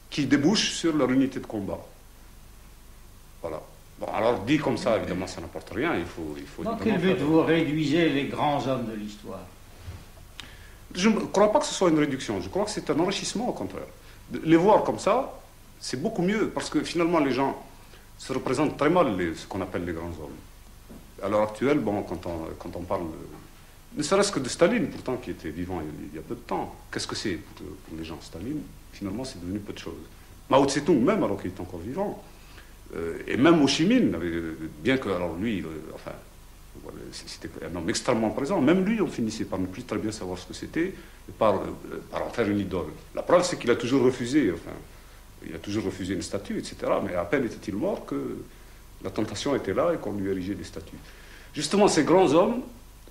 qui débouche sur leur unité de combat. Voilà. Bon, alors dit comme ça, évidemment, ça n'apporte rien. Il faut Dans quel but vous réduisez les grands hommes de l'histoire? Je ne crois pas que ce soit une réduction. Je crois que c'est un enrichissement, au contraire. Les voir comme ça, c'est beaucoup mieux, parce que finalement, les gens se représentent très mal ce qu'on appelle les grands hommes. À l'heure actuelle, bon, quand on parle, ne serait-ce que de Staline, pourtant, qui était vivant il y a peu de temps, qu'est-ce que c'est pour les gens, Staline? Finalement, c'est devenu peu de choses. Mao Tse-tung, même, alors qu'il est encore vivant, et même Ho Chi Minh, bien que, alors lui, enfin, c'était un homme extrêmement présent, même lui, on finissait par ne plus très bien savoir ce que c'était, et par en faire une idole. La preuve, c'est qu'il a toujours refusé, enfin, il a toujours refusé une statue, etc., mais à peine était-il mort que la tentation était là et qu'on lui érigeait des statues. Justement, ces grands hommes,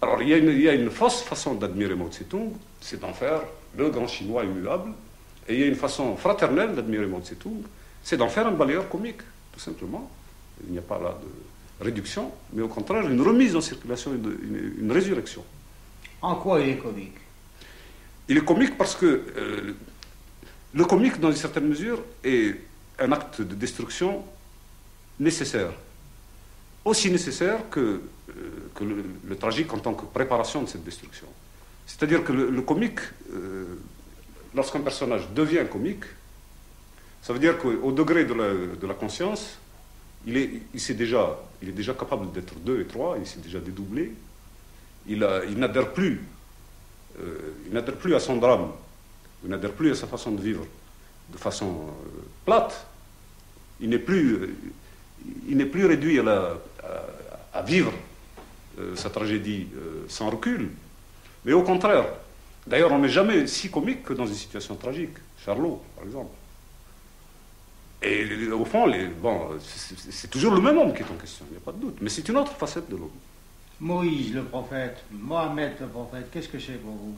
alors il y a une fausse façon d'admirer Mao Tse-tung, c'est d'en faire le grand chinois immuable, et il y a une façon fraternelle d'admirer Mao Tse-tung, c'est d'en faire un balayeur comique, tout simplement. Il n'y a pas là de réduction, mais au contraire, une remise en circulation, une résurrection. En quoi il est comique? Il est comique parce que le comique, dans une certaine mesure, est un acte de destruction nécessaire. Aussi nécessaire que le tragique en tant que préparation de cette destruction. C'est-à-dire que le comique, lorsqu'un personnage devient comique, ça veut dire qu'au degré de la conscience, il est déjà capable d'être 2 et 3, il s'est déjà dédoublé, il n'adhère plus à son drame, il n'adhère plus à sa façon de vivre de façon plate, il n'est plus réduit à vivre sa tragédie sans recul, mais au contraire. D'ailleurs, on n'est jamais si comique que dans une situation tragique. Charlot, par exemple. Et au fond, c'est toujours le même homme qui est en question, il n'y a pas de doute. Mais c'est une autre facette de l'homme. Moïse le prophète, Mohamed le prophète, qu'est-ce que c'est pour vous?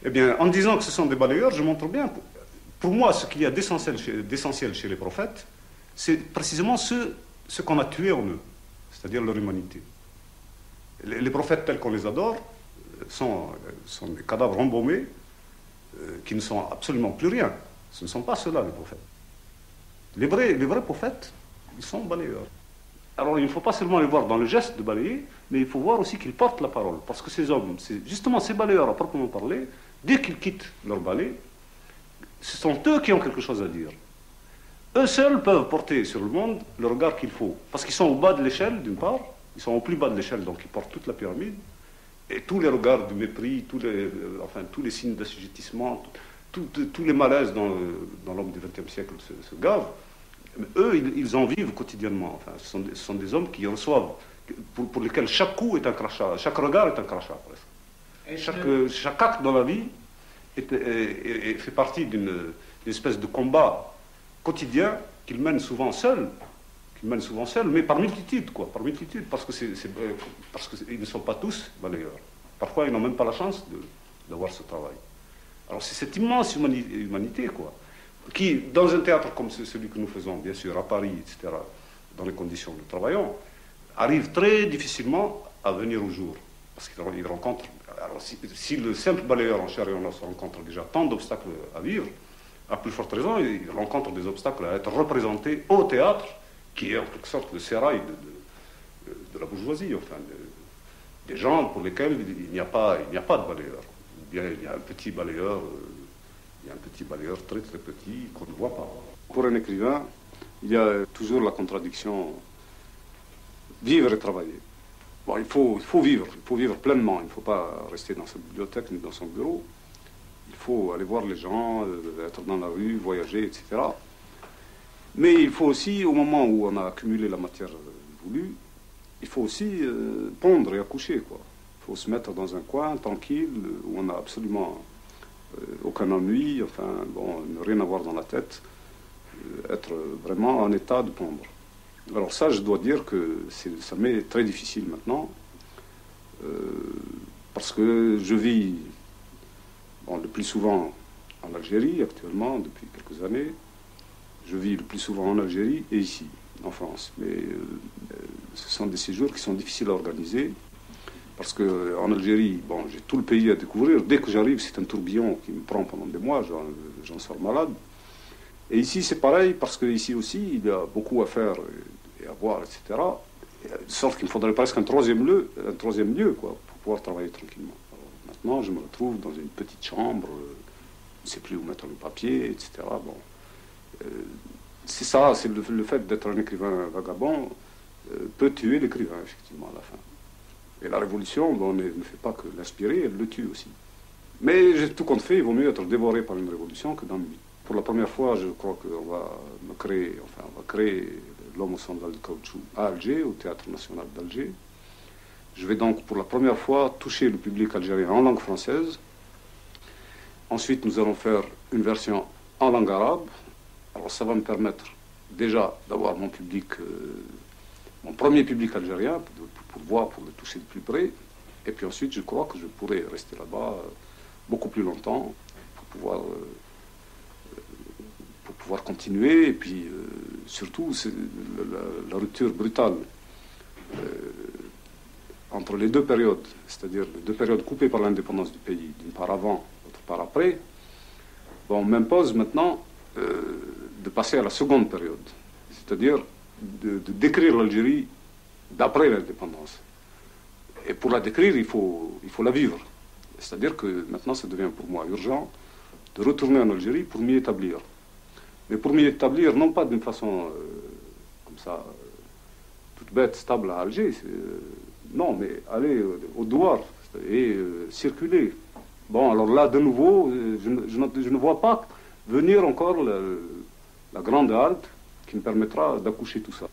Eh bien, en disant que ce sont des balayeurs, je montre bien. Pour moi, ce qu'il y a d'essentiel chez les prophètes, c'est précisément ce qu'on a tué en eux, c'est-à-dire leur humanité. Les prophètes tels qu'on les adore sont des cadavres embaumés qui ne sont absolument plus rien. Ce ne sont pas ceux-là, les prophètes. Les vrais prophètes, ils sont balayeurs. Alors il ne faut pas seulement les voir dans le geste de balayer, mais il faut voir aussi qu'ils portent la parole. Parce que ces hommes, justement ces balayeurs à proprement parler, dès qu'ils quittent leur balai, ce sont eux qui ont quelque chose à dire. Eux seuls peuvent porter sur le monde le regard qu'il faut. Parce qu'ils sont au bas de l'échelle, d'une part, ils sont au plus bas de l'échelle, donc ils portent toute la pyramide, et tous les regards de mépris, tous les signes d'assujettissement, tous les malaises dans l'homme du XXe siècle se gavent. Mais eux, ils en vivent quotidiennement. Enfin, ce sont des hommes qui reçoivent, pour lesquels chaque coup est un crachat, chaque regard est un crachat, presque. Chaque acte dans la vie fait partie d'une espèce de combat quotidien qu'ils mènent souvent seuls, mais par multitude, par multitude, parce qu'ils ne sont pas tous balayeurs. Parfois, ils n'ont même pas la chance d'avoir ce travail. Alors c'est cette immense humanité, qui, dans un théâtre comme celui que nous faisons, bien sûr, à Paris, etc., dans les conditions où nous travaillons, arrive très difficilement à venir au jour. Parce qu'il rencontre... Alors, si le simple balayeur en chair et en os rencontre déjà tant d'obstacles à vivre, à plus forte raison, il rencontre des obstacles à être représenté au théâtre, qui est en quelque sorte le sérail de la bourgeoisie, enfin, des gens pour lesquels il n'y a pas de balayeur. Il y a un petit balayeur, très très petit qu'on ne voit pas. Pour un écrivain, il y a toujours la contradiction vivre et travailler. Bon, il faut vivre pleinement. Il ne faut pas rester dans sa bibliothèque ni dans son bureau. Il faut aller voir les gens, être dans la rue, voyager, etc. Mais il faut aussi, au moment où on a accumulé la matière voulue, il faut aussi pondre et accoucher, Il faut se mettre dans un coin tranquille où on n'a absolument aucun ennui, ne rien avoir dans la tête, être vraiment en état de pondre. Alors ça, je dois dire que ça m'est très difficile maintenant, parce que je vis le plus souvent en Algérie actuellement, depuis quelques années. Je vis le plus souvent en Algérie et ici, en France. Mais ce sont des séjours qui sont difficiles à organiser, parce qu'en Algérie, j'ai tout le pays à découvrir. Dès que j'arrive, c'est un tourbillon qui me prend pendant des mois, j'en sors malade. Et ici, c'est pareil, parce qu'ici aussi, il y a beaucoup à faire et à boire, etc. De sorte qu'il me faudrait presque un troisième lieu quoi, pour pouvoir travailler tranquillement. Alors, maintenant, je me retrouve dans une petite chambre, je ne sais plus où mettre le papier, etc. Bon. C'est ça, c'est le fait d'être un écrivain vagabond peut tuer l'écrivain, effectivement, à la fin. Et la révolution, bon, ne fait pas que l'inspirer, elle le tue aussi. Mais tout compte fait, il vaut mieux être dévoré par une révolution que d'ennui. Pour la première fois, je crois qu'on va créer l'homme au sandal de caoutchouc à Alger, au Théâtre National d'Alger. Je vais donc pour la première fois toucher le public algérien en langue française. Ensuite, nous allons faire une version en langue arabe. Alors ça va me permettre déjà d'avoir mon public, mon premier public algérien, pour voir, pour le toucher de plus près. Et puis ensuite, je crois que je pourrai rester là-bas beaucoup plus longtemps pour pouvoir continuer. Et puis surtout, c'est la rupture brutale entre les deux périodes, c'est-à-dire les deux périodes coupées par l'indépendance du pays, d'une part avant, d'autre part après, bon, m'impose maintenant de passer à la seconde période, c'est-à-dire de décrire l'Algérie d'après l'indépendance. Et pour la décrire, il faut la vivre. C'est-à-dire que maintenant, ça devient pour moi urgent de retourner en Algérie pour m'y établir. Mais pour m'y établir, non pas d'une façon comme ça, toute bête, stable à Alger, non, mais aller au douar et circuler. Bon, alors là, de nouveau, je ne vois pas venir encore la grande halte qui me permettra d'accoucher tout ça.